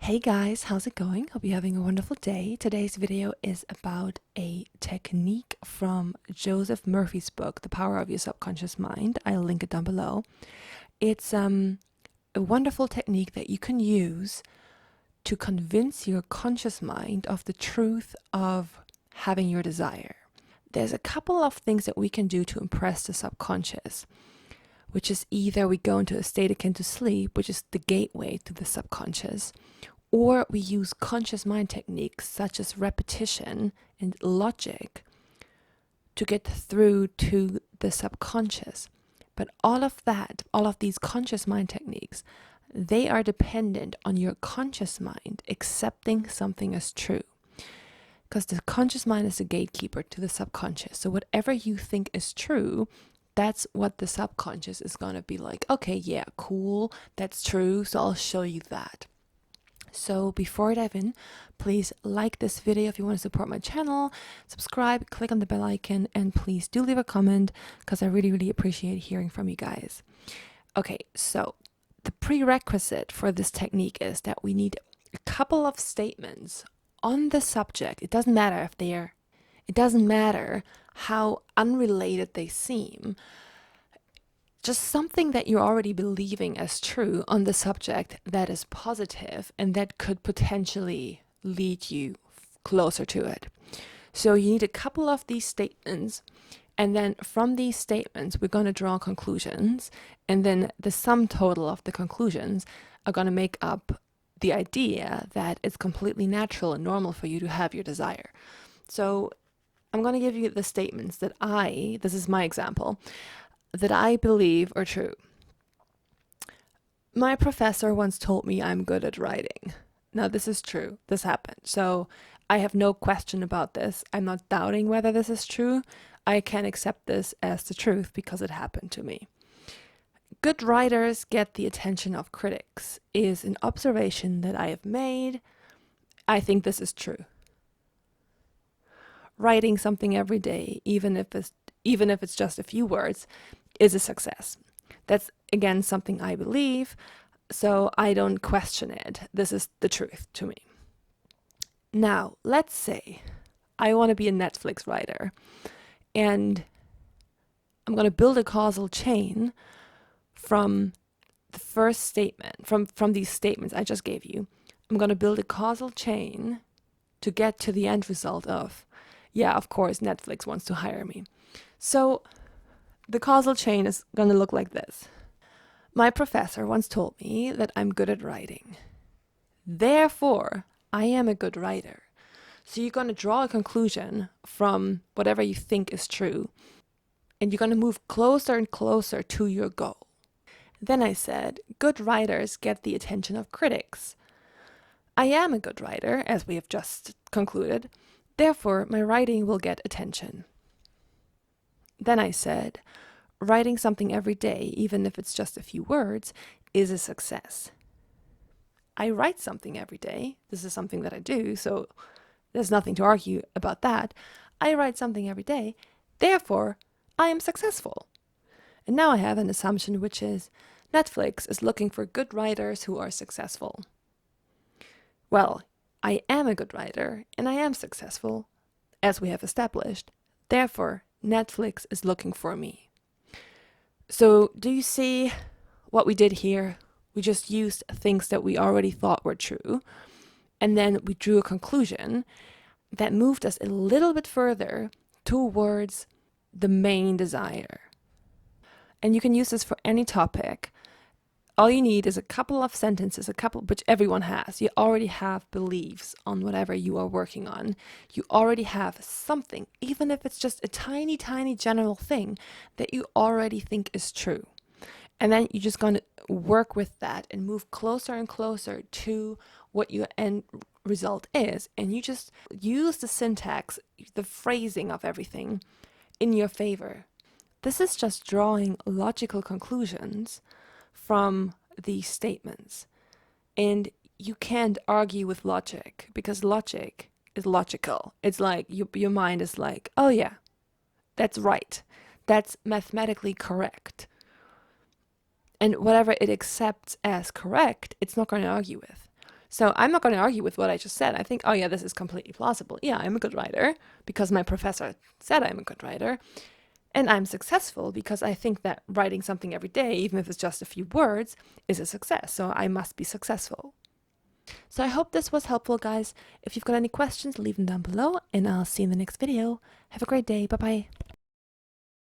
Hey guys, how's it going? Hope you're having a wonderful day. Today's video is about a technique from Joseph Murphy's book, The Power of Your Subconscious Mind. I'll link it down below. It's a wonderful technique that you can use to convince your conscious mind of the truth of having your desire. There's a couple of things that we can do to impress the subconscious, which is either we go into a state akin to sleep, which is the gateway to the subconscious, or we use conscious mind techniques such as repetition and logic to get through to the subconscious. But all of these conscious mind techniques, they are dependent on your conscious mind accepting something as true. Because the conscious mind is a gatekeeper to the subconscious. So whatever you think is true, that's what the subconscious is going to be like. Okay, yeah, cool, that's true, so I'll show you that. So before I dive in, please like this video if you want to support my channel, subscribe, click on the bell icon, and please do leave a comment because I really appreciate hearing from you guys. Okay, so the prerequisite for this technique is that we need a couple of statements on the subject. It doesn't matter how unrelated they seem. Just something that you're already believing as true on the subject that is positive and that could potentially lead you closer to it. So you need a couple of these statements, and then from these statements we're going to draw conclusions, and then the sum total of the conclusions are going to make up the idea that it's completely natural and normal for you to have your desire. So I'm going to give you the statements that this is my example, that I believe are true. My professor once told me I'm good at writing. Now this is true. This happened. So I have no question about this. I'm not doubting whether this is true. I can accept this as the truth because it happened to me. Good writers get the attention of critics is an observation that I have made. I think this is true. Writing something every day, even if it's just a few words, is a success. That's again something I believe, so I don't question it. This is the truth to me. Now, let's say I want to be a Netflix writer, and I'm going to build a causal chain from the first statement, from these statements I just gave you. I'm going to build a causal chain to get to the end result of, yeah, of course, Netflix wants to hire me. So the causal chain is going to look like this. My professor once told me that I'm good at writing. Therefore, I am a good writer. So you're going to draw a conclusion from whatever you think is true, and you're going to move closer and closer to your goal. Then I said, good writers get the attention of critics. I am a good writer, as we have just concluded. Therefore, my writing will get attention. Then I said, writing something every day, even if it's just a few words, is a success. I write something every day. This is something that I do, so there's nothing to argue about that. I write something every day. Therefore, I am successful. And now I have an assumption, which is Netflix is looking for good writers who are successful. Well, I am a good writer and I am successful, as we have established. Therefore, Netflix is looking for me. So do you see what we did here? We just used things that we already thought were true, and then we drew a conclusion that moved us a little bit further towards the main desire. And you can use this for any topic. All you need is a couple of sentences, which everyone has. You already have beliefs on whatever you are working on. You already have something, even if it's just a tiny general thing that you already think is true. And then you're just going to work with that and move closer and closer to what your end result is. And you just use the syntax, the phrasing of everything in your favor. This is just drawing logical conclusions from these statements. And you can't argue with logic because logic is logical. It's like your mind is like, oh yeah, that's right. That's mathematically correct. And whatever it accepts as correct, it's not going to argue with. So I'm not going to argue with what I just said. I think, oh yeah, this is completely plausible. Yeah, I'm a good writer because my professor said I'm a good writer. And I'm successful because I think that writing something every day, even if it's just a few words, is a success. So I must be successful. So I hope this was helpful, guys. If you've got any questions, leave them down below, and I'll see you in the next video. Have a great day. Bye-bye.